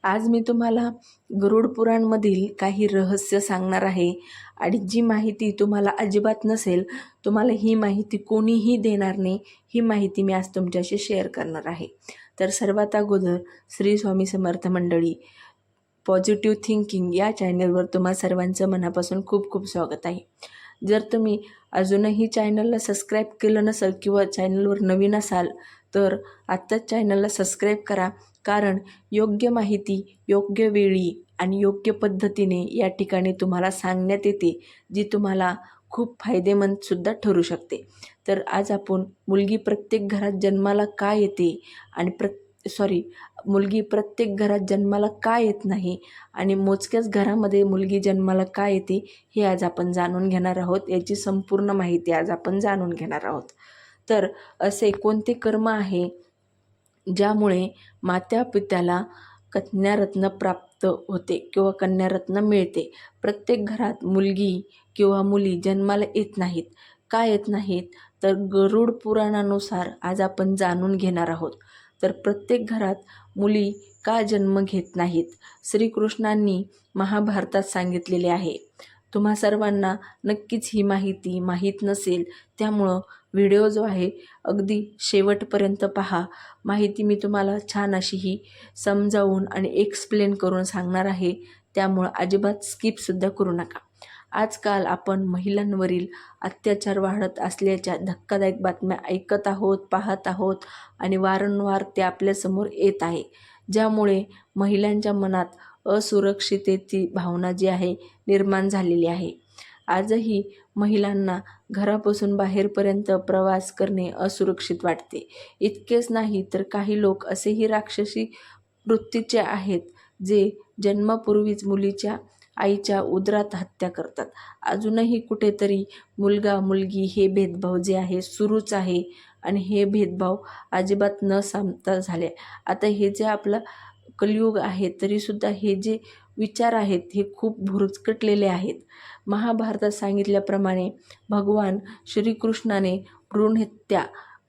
आज मी तुम्हाला गरुड पुराणमधील काही रहस्य सांगणार आहे आणि जी माहिती तुम्हाला अजिबात नसेल, तुम्हाला ही माहिती कोणीही देणार नाही, ही माहिती मी आज तुमच्याशी शेअर करणार आहे. तर सर्वात अगोदर श्री स्वामी समर्थ मंडळी, पॉझिटिव्ह थिंकिंग या चॅनलवर तुम्हा सर्वांचं मनापासून खूप खूप स्वागत आहे. जर तुम्ही अजूनही चॅनलला सबस्क्राईब केलं नसेल किंवा चॅनलवर नवीन असाल तर आत्ताच चॅनलला सबस्क्राईब करा, कारण योग्य माहिती योग्य वेळी आणि योग्य पद्धतीने या ठिकाणी तुम्हाला सांगण्यात येते, जी तुम्हाला खूप फायदेमंदसुद्धा ठरू शकते. तर आज आपण मुलगी प्रत्येक घरात जन्माला का येते आणि मुलगी प्रत्येक घरात जन्माला का येत नाही आणि मोजक्याच घरामध्ये मुलगी जन्माला का येते हे आज आपण जाणून घेणार आहोत. याची संपूर्ण माहिती आज आपण जाणून घेणार आहोत. तर असे कोणते कर्म आहे ज्यामुळे मातापित्याला कन्यारत्न प्राप्त होते किंवा कन्यारत्न मिळते? प्रत्येक घरात मुलगी किंवा मुली जन्माला येत नाहीत. का येत नाहीत? तर गरुड पुराणानुसार आज आपण जाणून घेणार आहोत. तर प्रत्येक घरात मुली का जन्म घेत नाहीत? श्रीकृष्णांनी महाभारतात सांगितलेले आहे. तुम्हा सर्वांना नक्कीच ही माहिती माहीत नसेल, त्यामुळं व्हिडिओ जो आहे अगदी शेवटपर्यंत पहा. माहिती मी तुम्हाला छान अशी ही समजावून आणि एक्सप्लेन करून सांगणार आहे, त्यामुळं अजिबात स्किपसुद्धा करू नका. आजकाल आपण महिलांवरील अत्याचार वाढत असल्याच्या धक्कादायक बातम्या ऐकत आहोत, पाहत आहोत आणि वारंवार ते आपल्यासमोर येत आहे, ज्यामुळे महिलांच्या मनात असुरक्षिततेची भावना जी आहे निर्माण झालेली आहे. आजही महिलांना घरापासून बाहेरपर्यंत प्रवास करणे असुरक्षित वाटते. इतकेच नाही तर काही लोक असेही राक्षसी वृत्तीचे आहेत, जे जन्मापूर्वीच मुलीच्या आईच्या उदरात हत्या करतात. अजूनही कुठेतरी मुलगा मुलगी हे भेदभाव जे आहे सुरूच आहे आणि हे भेदभाव अजिबात न संपता झाले. आता हे जे आपलं कलियुग आहे, तरीसुद्धा हे जे विचार आहेत हे खूप भुरकटलेले आहेत. महाभारतात सांगितल्याप्रमाणे भगवान श्रीकृष्णाने भ्रूणहत्या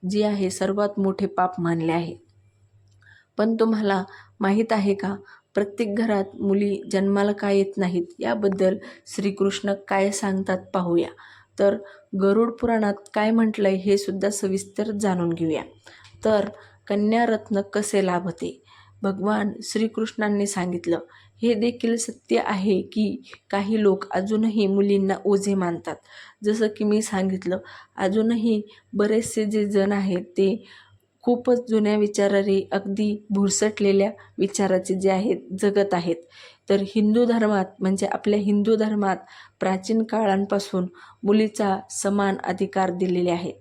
जी आहे सर्वात मोठे पाप मानले आहे. पण तुम्हाला माहीत आहे का, प्रत्येक घरात मुली जन्माला का येत नाहीत याबद्दल श्रीकृष्ण काय सांगतात पाहूया. तर गरुड पुराणात काय म्हटलंय हे सुद्धा सविस्तर जाणून घेऊया. तर कन्यारत्न कसे लाभते? भगवान श्रीकृष्णांनी सांगितलं. हे देखील सत्य आहे की काही लोक अजूनही मुलींना ओझे मानतात. जसं की मी सांगितलं, अजूनही बरेचसे जे जण आहेत ते खूपच जुन्या विचाराने अगदी भुरसटलेल्या विचाराचे जे आहेत जगत आहेत. तर हिंदू धर्मात म्हणजे आपल्या हिंदू धर्मात प्राचीन काळांपासून मुलीचा समान अधिकार दिलेले आहेत.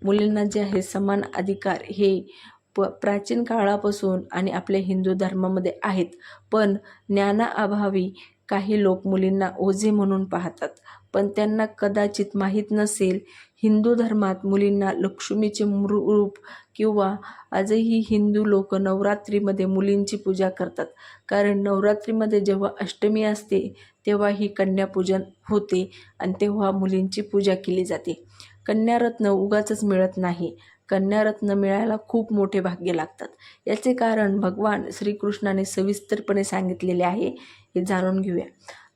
मुलींना जे आहे समान अधिकार हे प्राचीन काळापासून आणि आपल्या हिंदू धर्मामध्ये आहेत. पण ज्ञानाअभावी काही लोक मुलींना ओझे म्हणून पाहतात. पण त्यांना कदाचित माहीत नसेल, हिंदू धर्मात मुलींना लक्ष्मीचे रूप किंवा आजही हिंदू लोक नवरात्रीमध्ये मुलींची पूजा करतात. कारण नवरात्रीमध्ये जेव्हा अष्टमी असते तेव्हा ही कन्यापूजन होते आणि तेव्हा मुलींची पूजा केली जाते. कन्यारत्न उगाचच मिळत नाही. कन्यारत्न मिळायला खूप मोठे भाग्य लागतात. याचे कारण भगवान श्रीकृष्णाने सविस्तरपणे सांगितलेले आहे, हे जाणून घेऊया.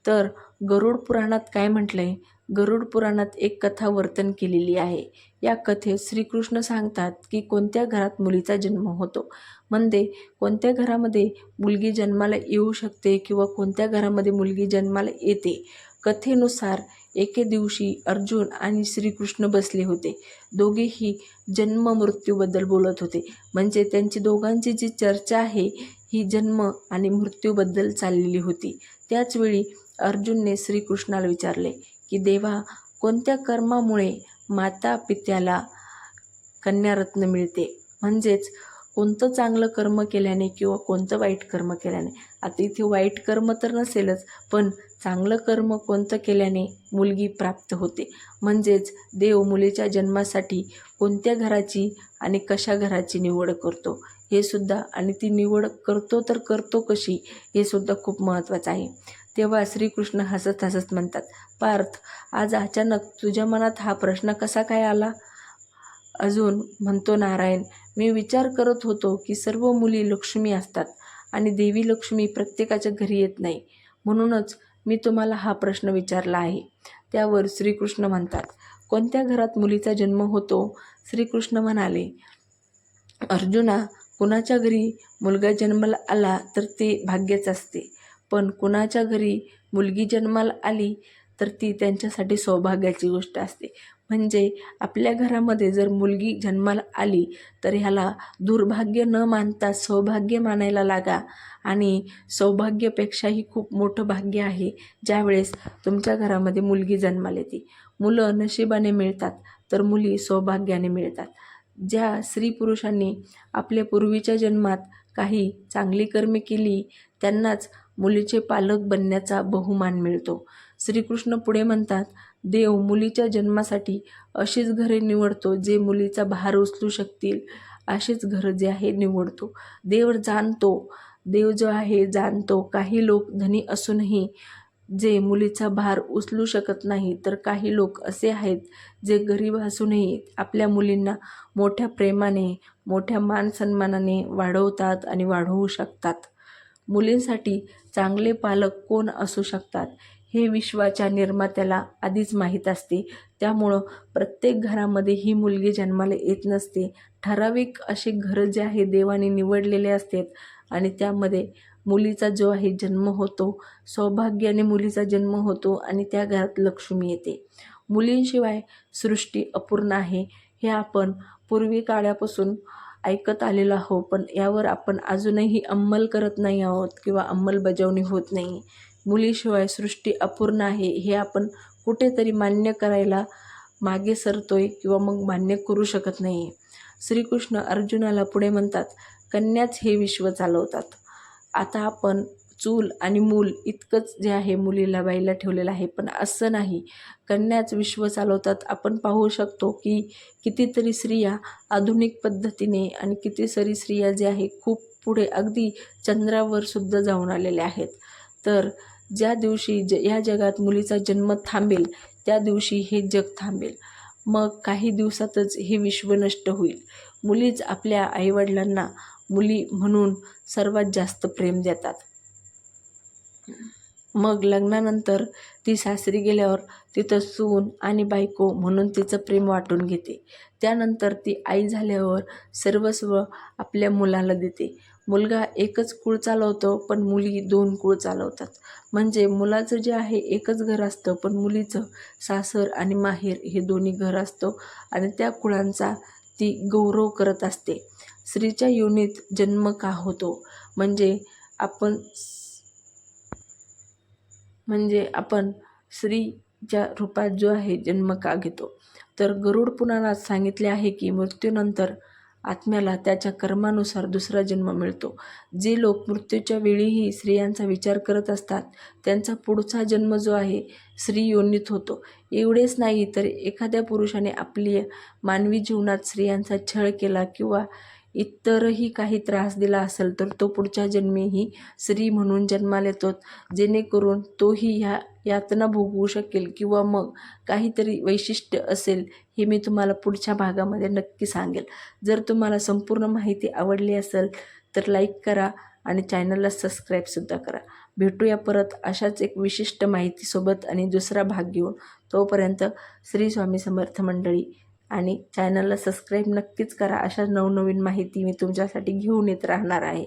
तर गरुड पुराणात काय म्हटलंय? गरुड पुराणात एक कथा वर्णन केलेली आहे. या कथेत श्रीकृष्ण सांगतात की कोणत्या घरात मुलीचा जन्म होतो, म्हणजे कोणत्या घरामध्ये मुलगी जन्माला येऊ शकते किंवा कोणत्या घरामध्ये मुलगी जन्माला येते. कथेनुसार एके दिवशी अर्जुन आणि श्रीकृष्ण बसले होते. दोघेही जन्म मृत्यूबद्दल बोलत होते. म्हणजे त्यांची दोघांची जी चर्चा आहे ही जन्म आणि मृत्यूबद्दल चाललेली होती. त्याचवेळी अर्जुनने श्रीकृष्णाला विचारले की देवा, कोणत्या कर्मामुळे माता पित्याला कन्यारत्न मिळते? म्हणजेच कोणतं चांगलं कर्म केल्याने किंवा कोणतं वाईट कर्म केल्याने. आता इथे वाईट कर्म तर नसेलच, पण चांगलं कर्म कोणतं केल्याने मुलगी प्राप्त होते. म्हणजेच देव मुलीच्या जन्मासाठी कोणत्या घराची आणि कशा घराची निवड करतो हे सुद्धा, आणि ती निवड करतो तर करतो कशी हे सुद्धा खूप महत्त्वाचं आहे. तेव्हा श्रीकृष्ण हसत हसत म्हणतात, पार्थ, आज अचानक तुझ्या मनात हा प्रश्न कसा काय आला? अजून म्हणतो नारायण, मी विचार करत होतो की सर्व मुली लक्ष्मी असतात आणि देवी लक्ष्मी प्रत्येकाच्या घरी येत नाही. म्हणूनच मी तुम्हाला हा प्रश्न विचारला आहे. त्यावर श्रीकृष्ण म्हणतात, कोणत्या घरात मुलीचा जन्म होतो? श्रीकृष्ण म्हणाले, अर्जुना, कुणाच्या घरी मुलगा जन्माला आला तर ते भाग्यच असते, पण कुणाच्या घरी मुलगी जन्माला आली तर ती त्यांच्यासाठी सौभाग्याची गोष्ट असते. म्हणजे आपल्या घरामध्ये जर मुलगी जन्माला आली तर ह्याला दुर्भाग्य न मानता सौभाग्य मानायला लागा. आणि सौभाग्यापेक्षाही खूप मोठं भाग्य आहे ज्यावेळेस तुमच्या घरामध्ये मुलगी जन्माला येते. मुलं नशिबाने मिळतात तर मुली सौभाग्याने मिळतात. ज्या स्त्री पुरुषांनी आपल्या पूर्वीच्या जन्मात काही चांगली कर्मे केली त्यांनाच मुलीचे पालक बनण्याचा बहुमान मिळतो. श्रीकृष्ण पुढे म्हणतात, देव मुलीच्या जन्मासाठी अशीच घरे निवडतो जे मुलीचा भार उचलू शकतील, अशीच घरं जे आहे निवडतो. देव जो आहे जाणतो, काही लोक धनी असूनही जे मुलीचा भार उचलू शकत नाही, तर काही लोक असे आहेत जे गरीब असूनही आपल्या मुलींना मोठ्या प्रेमाने, मोठ्या मान सन्मानाने वाढवतात आणि वाढवू शकतात. मुलींसाठी चांगले पालक कोण असू शकतात हे विश्वाच्या निर्मात्याला आधीच माहीत असते. त्यामुळं प्रत्येक घरामध्ये ही मुलगी जन्माला येत नसते. ठराविक असे घरं जे आहे देवाने निवडलेले असतात आणि त्यामध्ये मुलीचा जो आहे जन्म होतो, सौभाग्याने मुलीचा जन्म होतो आणि त्या घरात लक्ष्मी येते. मुलींशिवाय सृष्टी अपूर्ण आहे हे आपण पूर्वी काळापासून ऐकत आलेलो आहोत, पण यावर आपण अजूनही अंमल करत नाही आहोत किंवा अंमलबजावणी होत नाही. मुलीशिवाय सृष्टी अपूर्ण आहे हे आपण कुठेतरी मान्य करायला मागे सरतोय किंवा मग मान्य करू शकत नाही. श्रीकृष्ण अर्जुनाला पुढे म्हणतात, कन्याच हे विश्व चालवतात. आता आपण चूल आणि मूल इतकंच जे आहे मुलीला बाईला ठेवलेलं आहे, पण असं नाही, कन्याच विश्व चालवतात. आपण पाहू शकतो की कितीतरी स्त्रिया आधुनिक पद्धतीने आणि कितीतरी स्त्रिया जे आहे खूप पुढे अगदी चंद्रावर सुद्धा जाऊन आलेल्या आहेत. तर ज्या दिवशी या जगात मुलीचा जन्म थांबेल त्या दिवशी हे जग थांबेल. मग काही दिवसातच हे विश्व नष्ट होईल. मुलीच आपल्या आईवडिलांना मुली म्हणून सर्वात जास्त प्रेम देतात. मग लग्नानंतर ती सासरी गेल्यावर तिथं सून आणि बायको म्हणून तिचं प्रेम वाटून घेते. त्यानंतर ती आई झाल्यावर सर्वस्व आपल्या मुलाला देते. मुलगा एकच कुळ चालवतो, पण मुली 2 कुळ चालवतात. म्हणजे मुलाचं जे आहे एकच घर असतं, पण मुलीचं सासर आणि माहेर हे दोन्ही घर असतं आणि त्या कुळांचा ती गौरव करत असते. स्त्रीच्या योनीत जन्म का होतो? म्हणजे आपण स्त्रीच्या रूपात जो आहे जन्म का घेतो? तर गरुड पुराणात सांगितले आहे की मृत्यूनंतर आत्म्याला त्याच्या कर्मानुसार दुसरा जन्म मिळतो. जे लोक मृत्यूच्या वेळीही स्त्रियांचा विचार करत असतात त्यांचा पुढचा जन्म जो आहे स्त्री योनीत होतो. एवढेच नाही तर एखाद्या पुरुषाने आपली मानवी जीवनात स्त्रियांचा छळ केला किंवा इतरही काही त्रास दिला असेल तर तो पुढच्या जन्मीही स्त्री म्हणून जन्माला येतो, जेणेकरून तोही ह्या यातना भोगवू शकेल किंवा मग काहीतरी वैशिष्ट्य असेल हे मी तुम्हाला पुढच्या भागामध्ये नक्की सांगेल. जर तुम्हाला संपूर्ण माहिती आवडली असेल तर लाईक करा आणि चॅनलला सबस्क्राईबसुद्धा करा. भेटूया परत अशाच एक विशिष्ट माहितीसोबत आणि दुसरा भाग घेऊन. तोपर्यंत श्री स्वामी समर्थ मंडळी आणि चॅनलला सबस्क्राईब नक्कीच करा. अशा नवनवीन माहिती मी तुमच्यासाठी घेऊन येत राहणार आहे.